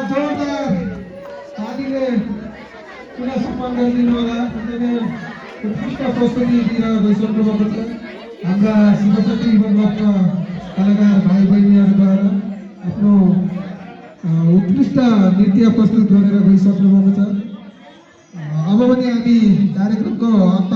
जोरदार तालीले पुनः सम्मान गरिदिनु होला। उत्कृष्ट प्रस्तुति दिएर गइसक्नु भएको छ। हाम्रा शिवशक्ति युवा कलाकार भाइ बहिनीहरू गएर आफ्नो उत्कृष्ट नृत्य प्रस्तुत गरेर गइसक्नु भएको छ। अब पनि हामी कार्यक्रमको अन्त